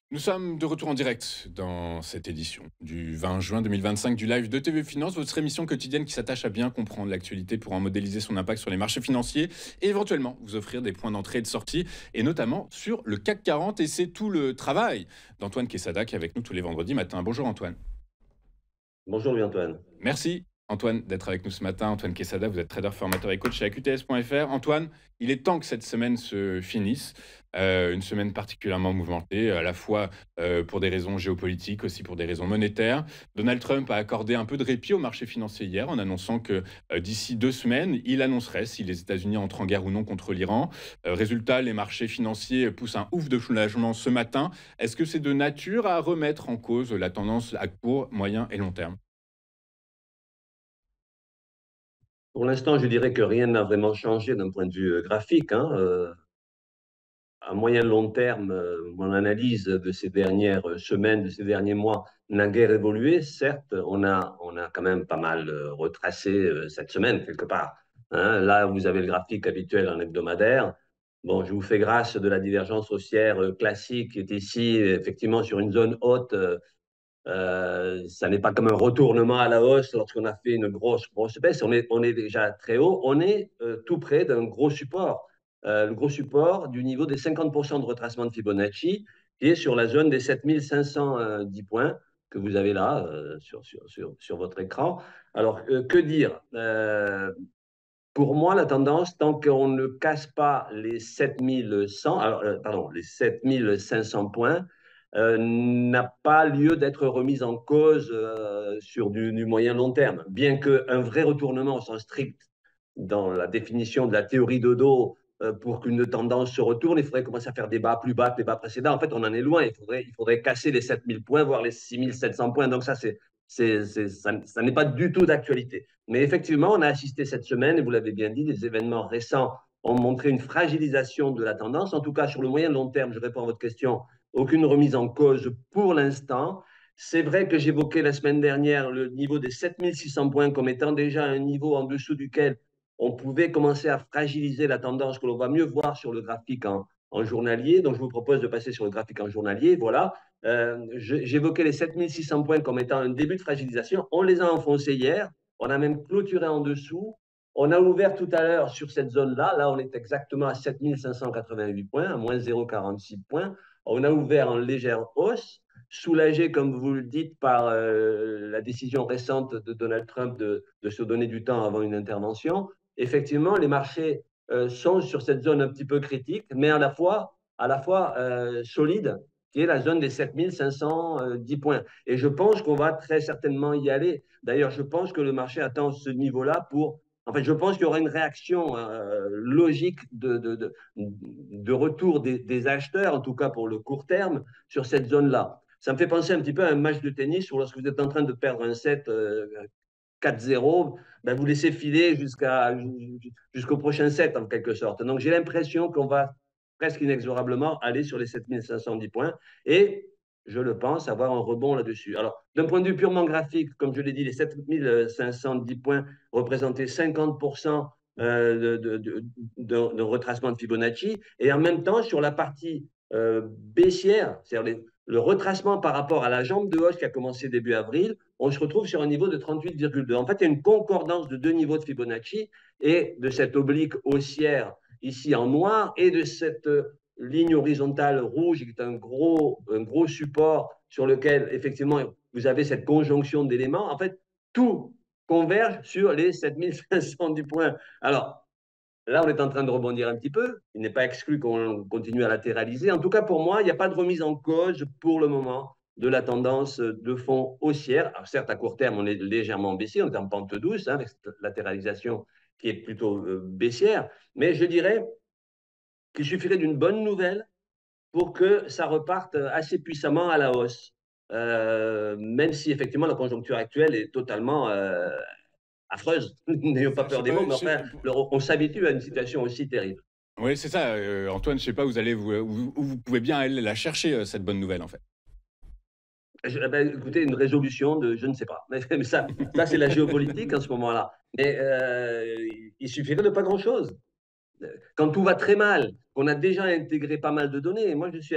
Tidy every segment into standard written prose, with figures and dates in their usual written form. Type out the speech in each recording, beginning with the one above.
Nous sommes de retour en direct dans cette édition du 20 juin 2025 du live de TV Finance, votre émission quotidienne qui s'attache à bien comprendre l'actualité pour en modéliser son impact sur les marchés financiers et éventuellement vous offrir des points d'entrée et de sortie, et notamment sur le CAC 40. Et c'est tout le travail d'Antoine Quesada qui est avec nous tous les vendredis matins. Bonjour Antoine. Bonjour Louis-Antoine. Merci Antoine d'être avec nous ce matin. Antoine Quesada, vous êtes trader formateur et coach chez AQTS.fr. Antoine, il est temps que cette semaine se finisse. Une semaine particulièrement mouvementée, à la fois pour des raisons géopolitiques, aussi pour des raisons monétaires. Donald Trump a accordé un peu de répit au marché financier hier en annonçant que d'ici 2 semaines, il annoncerait si les États-Unis entrent en guerre ou non contre l'Iran. Résultat, les marchés financiers poussent un ouf de soulagement ce matin. Est-ce que c'est de nature à remettre en cause la tendance à court, moyen et long terme? Pour l'instant, je dirais que rien n'a vraiment changé d'un point de vue graphique, hein. À moyen long terme, mon analyse de ces dernières semaines, de ces derniers mois n'a guère évolué. Certes, on a quand même pas mal retracé cette semaine, quelque part, hein. Là, vous avez le graphique habituel en hebdomadaire. Bon, je vous fais grâce de la divergence haussière classique qui est ici, effectivement, sur une zone haute. Ça n'est pas comme un retournement à la hausse lorsqu'on a fait une grosse baisse. On est déjà très haut. On est tout près d'un gros support. Le gros support du niveau des 50% de retracement de Fibonacci, qui est sur la zone des 7510 points que vous avez là sur votre écran. Alors, que dire pour moi, la tendance, tant qu'on ne casse pas les 7100, alors, pardon, les 7500 points, n'a pas lieu d'être remise en cause sur du moyen long terme. Bien qu'un vrai retournement au sens strict dans la définition de la théorie de dos, pour qu'une tendance se retourne, il faudrait commencer à faire des bas plus bas que les bas précédents. En fait, on en est loin. Il faudrait casser les 7000 points, voire les 6700 points. Donc ça, ça n'est pas du tout d'actualité. Mais effectivement, on a assisté cette semaine, et vous l'avez bien dit, les événements récents ont montré une fragilisation de la tendance. En tout cas, sur le moyen long terme, je réponds à votre question, aucune remise en cause pour l'instant. C'est vrai que j'évoquais la semaine dernière le niveau des 7600 points comme étant déjà un niveau en dessous duquel on pouvait commencer à fragiliser la tendance que l'on va mieux voir sur le graphique en journalier. Donc, je vous propose de passer sur le graphique en journalier. Voilà. J'évoquais les 7600 points comme étant un début de fragilisation. On les a enfoncés hier. On a même clôturé en dessous. On a ouvert tout à l'heure sur cette zone-là. Là, on est exactement à 7588 points, à moins 0,46 points. On a ouvert en légère hausse, soulagé, comme vous le dites, par la décision récente de Donald Trump de se donner du temps avant une intervention. Effectivement, les marchés sont sur cette zone un petit peu critique, mais à la fois solide, qui est la zone des 7510 points. Et je pense qu'on va très certainement y aller. D'ailleurs, je pense que le marché attend ce niveau-là pour. En fait, je pense qu'il y aura une réaction logique de retour des acheteurs, en tout cas pour le court terme, sur cette zone-là. Ça me fait penser un petit peu à un match de tennis où lorsque vous êtes en train de perdre un set 4-0, ben vous laissez filer jusqu'au prochain set, en quelque sorte. Donc, j'ai l'impression qu'on va presque inexorablement aller sur les 7510 points et, je le pense, avoir un rebond là-dessus. Alors, d'un point de vue purement graphique, comme je l'ai dit, les 7510 points représentaient 50% de retracement de Fibonacci. Et en même temps, sur la partie baissière, c'est-à-dire le retracement par rapport à la jambe de hausse qui a commencé début avril, on se retrouve sur un niveau de 38,2. En fait, il y a une concordance de deux niveaux de Fibonacci et de cette oblique haussière ici en noir et de cette ligne horizontale rouge qui est un gros support sur lequel, effectivement, vous avez cette conjonction d'éléments. En fait, tout converge sur les 7510 points. Alors, là, on est en train de rebondir un petit peu. Il n'est pas exclu qu'on continue à latéraliser. En tout cas, pour moi, il n'y a pas de remise en cause pour le moment de la tendance de fond haussière. Alors, certes, à court terme, on est légèrement baissier, on est en pente douce, hein, avec cette latéralisation qui est plutôt baissière. Mais je dirais qu'il suffirait d'une bonne nouvelle pour que ça reparte assez puissamment à la hausse. Même si effectivement la conjoncture actuelle est totalement affreuse. N'ayons pas Je sais peur des pas, mots, mais enfin, on s'habitue à une situation aussi terrible. oui, c'est ça, Antoine, je sais pas où vous pouvez bien aller la chercher, cette bonne nouvelle, en fait. Ben, écoutez, une résolution de je ne sais pas. Mais ça c'est la géopolitique en ce moment-là. Mais il suffirait de pas grand-chose. Quand tout va très mal, qu'on a déjà intégré pas mal de données, moi je suis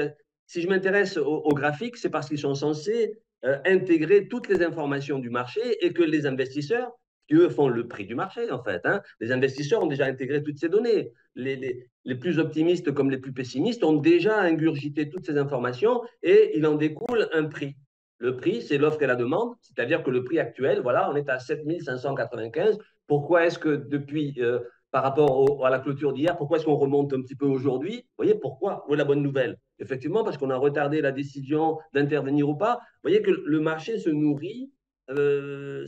si je m'intéresse aux graphiques, c'est parce qu'ils sont censés intégrer toutes les informations du marché et que les investisseurs, qui eux font le prix du marché en fait, hein, les investisseurs ont déjà intégré toutes ces données. Les plus optimistes comme les plus pessimistes ont déjà ingurgité toutes ces informations et il en découle un prix. Le prix, c'est l'offre et la demande, c'est-à-dire que le prix actuel, voilà, on est à 7 595. Pourquoi est-ce que depuis, par rapport à la clôture d'hier, pourquoi est-ce qu'on remonte un petit peu aujourd'hui? Vous voyez pourquoi? Où est la bonne nouvelle? Effectivement, parce qu'on a retardé la décision d'intervenir ou pas. Vous voyez que le marché se nourrit de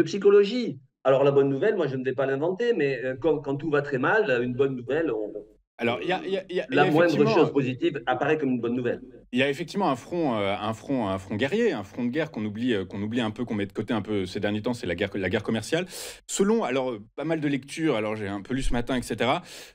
psychologie. Alors la bonne nouvelle, moi je ne vais pas l'inventer, mais quand tout va très mal, une bonne nouvelle, Alors, il y la a moindre effectivement chose positive apparaît comme une bonne nouvelle. il y a effectivement un front guerrier, un front de guerre qu'on oublie un peu, qu'on met de côté un peu ces derniers temps, c'est la guerre commerciale. Selon, alors, pas mal de lectures, alors j'ai un peu lu ce matin, etc.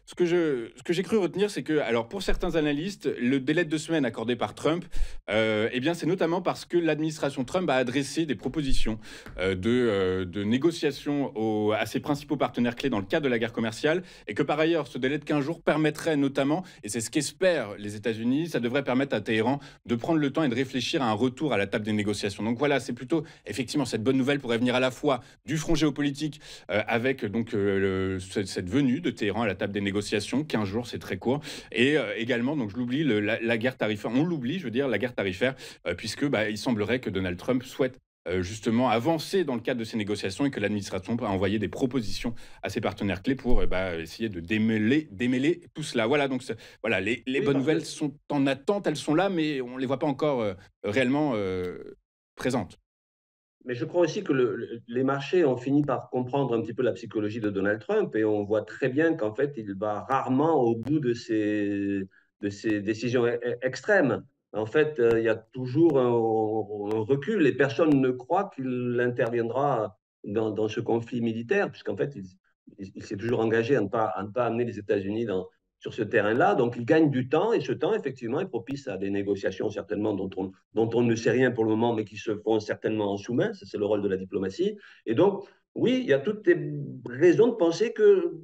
Ce que j'ai cru retenir, c'est que, alors, pour certains analystes, le délai de 2 semaines accordé par Trump, eh bien, c'est notamment parce que l'administration Trump a adressé des propositions de négociation à ses principaux partenaires clés dans le cadre de la guerre commerciale, et que par ailleurs, ce délai de 15 jours permettrait notamment, et c'est ce qu'espèrent les États-Unis, ça devrait permettre à Téhéran de prendre le temps et de réfléchir à un retour à la table des négociations. Donc voilà, c'est plutôt effectivement cette bonne nouvelle pourrait venir à la fois du front géopolitique avec donc cette venue de Téhéran à la table des négociations, 15 jours, c'est très court, et également, donc je l'oublie, la guerre tarifaire, on l'oublie, je veux dire, la guerre tarifaire, puisque il semblerait que Donald Trump souhaite justement avancer dans le cadre de ces négociations et que l'administration a envoyé des propositions à ses partenaires clés pour essayer de démêler tout cela. Voilà, donc voilà, les Oui, bonnes parce que nouvelles sont en attente, elles sont là, mais on ne les voit pas encore réellement présentes. Mais je crois aussi que les marchés ont fini par comprendre un petit peu la psychologie de Donald Trump et on voit très bien qu'en fait, il va rarement au bout de ses décisions extrêmes. En fait, il y a toujours un recul et personne ne croit qu'il interviendra dans ce conflit militaire, puisqu'en fait, il s'est toujours engagé à ne pas amener les États-Unis sur ce terrain-là. Donc, il gagne du temps et ce temps, effectivement, est propice à des négociations certainement dont on ne sait rien pour le moment, mais qui se font certainement en sous-main. C'est le rôle de la diplomatie. Et donc, oui, il y a toutes les raisons de penser que,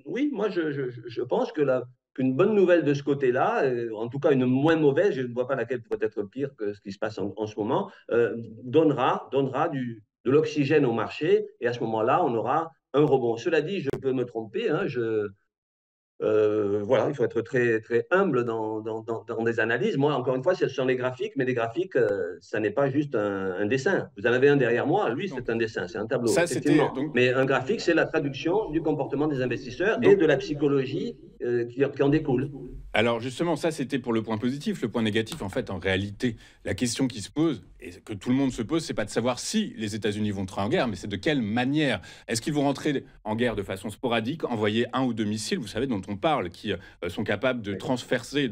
oui, moi, je pense que qu'une bonne nouvelle de ce côté-là, en tout cas une moins mauvaise, je ne vois pas laquelle pourrait être pire que ce qui se passe en ce moment, donnera de l'oxygène au marché et à ce moment-là, on aura un rebond. Cela dit, je peux me tromper, hein, voilà, il faut être très, très humble dans des analyses. Moi, encore une fois, ce sont les graphiques, mais les graphiques, ça n'est pas juste un dessin. Vous en avez un derrière moi, lui, Donc c'est un dessin, c'est un tableau, ça, c'était effectivement. Mais un graphique, c'est la traduction du comportement des investisseurs et donc de la psychologie qui en découle. alors justement, ça c'était pour le point positif. Le point négatif, en fait, en réalité, la question qui se pose, et que tout le monde se pose, c'est pas de savoir si les États-Unis vont entrer en guerre, mais c'est de quelle manière. Est-ce qu'ils vont rentrer en guerre de façon sporadique, envoyer un ou deux missiles, vous savez, dont on parle, qui sont capables de Oui. transpercer,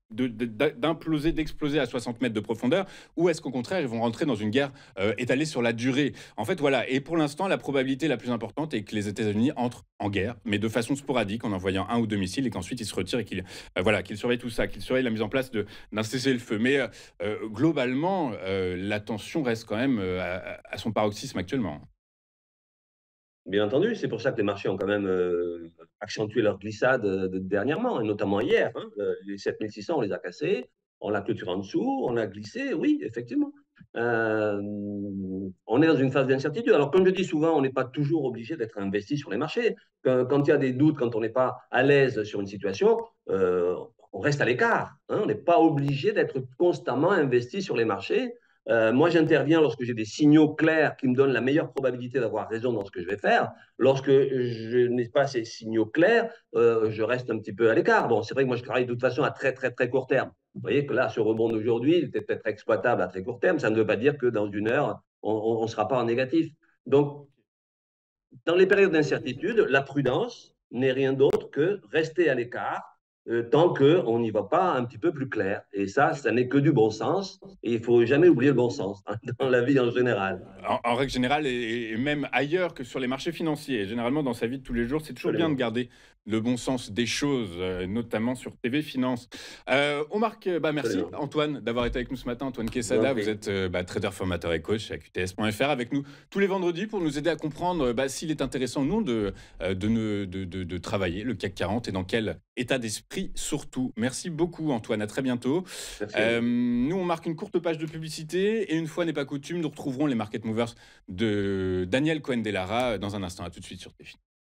d'imploser, d'exploser à 60 mètres de profondeur, ou est-ce qu'au contraire, ils vont rentrer dans une guerre étalée sur la durée? En fait, voilà. Et pour l'instant, la probabilité la plus importante est que les États-Unis entrent en guerre, mais de façon sporadique, en envoyant un ou deux missiles, et qu'ensuite ils se retirent et qu'ils voilà, qu'il surveille tout ça, qu'il surveille la mise en place d'un cessez-le-feu. Mais globalement, la tension reste quand même à son paroxysme actuellement. Bien entendu, c'est pour ça que les marchés ont quand même accentué leur glissade dernièrement, et notamment hier. Hein. Les 7600, on les a cassés, on l'a clôturé en dessous, on a glissé, oui, effectivement. Euh, on est dans une phase d'incertitude. Alors, comme je dis souvent, on n'est pas toujours obligé d'être investi sur les marchés. Quand il y a des doutes, quand on n'est pas à l'aise sur une situation, on reste à l'écart. Hein. On n'est pas obligé d'être constamment investi sur les marchés. Moi, j'interviens lorsque j'ai des signaux clairs qui me donnent la meilleure probabilité d'avoir raison dans ce que je vais faire. Lorsque je n'ai pas ces signaux clairs, je reste un petit peu à l'écart. Bon, c'est vrai que moi, je travaille de toute façon à très, très, très court terme. Vous voyez que là, ce rebond d'aujourd'hui, il était peut-être exploitable à très court terme. Ça ne veut pas dire que dans une heure, on ne sera pas en négatif. Donc, dans les périodes d'incertitude, la prudence n'est rien d'autre que rester à l'écart tant qu'on n'y va pas un petit peu plus clair. Et ça n'est que du bon sens. Et il ne faut jamais oublier le bon sens hein, dans la vie en général. En règle générale, et même ailleurs que sur les marchés financiers, généralement dans sa vie de tous les jours, c'est toujours bien de Absolument. garder le bon sens des choses, notamment sur TV Finance. On marque, merci Absolument. Antoine d'avoir été avec nous ce matin. Antoine Je vous en Quesada, vous prie. êtes trader, formateur et coach chez AQTS.fr avec nous tous les vendredis pour nous aider à comprendre s'il est intéressant ou non de travailler le CAC 40 et dans quel état d'esprit prix surtout. Merci beaucoup Antoine, à très bientôt. Merci à vous. Nous, on marque une courte page de publicité et une fois n'est pas coutume, nous retrouverons les Market Movers de Daniel Cohen-Delara dans un instant. À tout de suite sur TFI.